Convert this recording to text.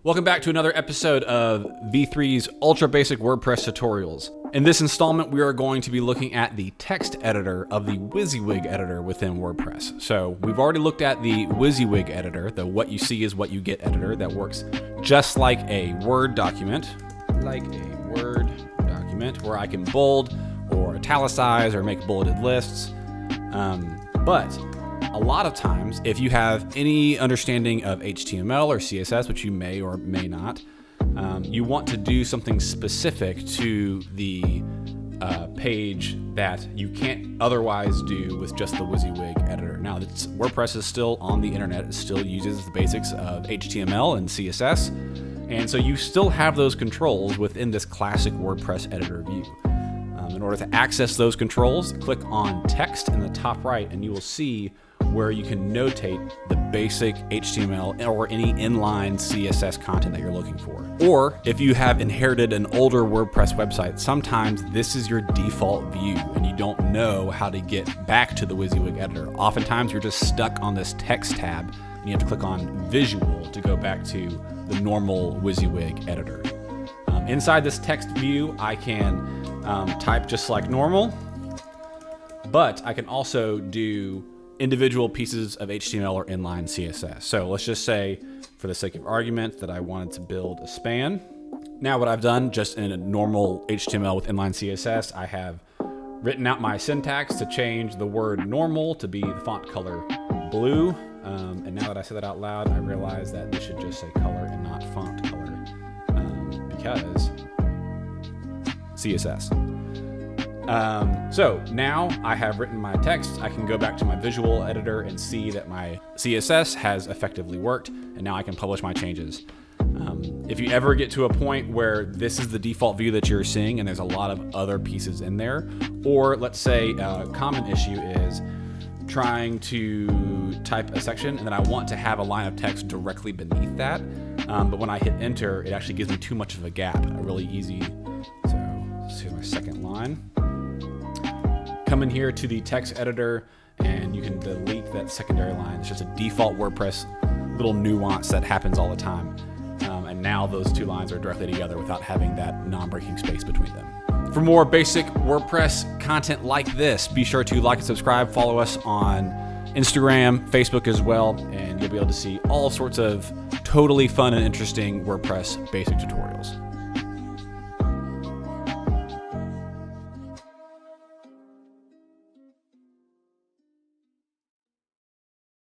Welcome back to another episode of V3's Ultra Basic WordPress Tutorials. In this installment, we are going to be looking at the text editor of the WYSIWYG editor within WordPress. So we've already looked at the WYSIWYG editor, the what you see is what you get editor that works just like a Word document, where I can bold or italicize or make bulleted lists. But a lot of times, if you have any understanding of HTML or CSS, which you may or may not, you want to do something specific to the page that you can't otherwise do with just the WYSIWYG editor. Now, WordPress is still on the internet. It still uses the basics of HTML and CSS. And so you still have those controls within this classic WordPress editor view. In order to access those controls, click on text in the top right and you will see where you can notate the basic HTML or any inline CSS content that you're looking for. Or if you have inherited an older WordPress website, sometimes this is your default view and you don't know how to get back to the WYSIWYG editor. Oftentimes you're just stuck on this text tab and you have to click on visual to go back to the normal WYSIWYG editor. Inside this text view, I can type just like normal, but I can also do individual pieces of HTML or inline CSS. So let's just say, for the sake of argument, that I wanted to build a span. Now what I've done, just in a normal HTML with inline CSS, I have written out my syntax to change the word normal to be the font color blue. And now that I said that out loud, I realize that this should just say color and not font color, because CSS. So now I have written my text. I can go back to my visual editor and see that my CSS has effectively worked, and now I can publish my changes. If you ever get to a point where this is the default view that you're seeing and there's a lot of other pieces in there, or let's say a common issue is trying to type a section and then I want to have a line of text directly beneath that, but when I hit enter, it actually gives me too much of a gap, a really easy. So here's my second line. Come in here to the text editor and you can delete that secondary line. It's just a default WordPress little nuance that happens all the time. And now those two lines are directly together without having that non-breaking space between them. For more basic WordPress content like this, be sure to like and subscribe, follow us on Instagram, Facebook as well, and you'll be able to see all sorts of totally fun and interesting WordPress basic tutorials.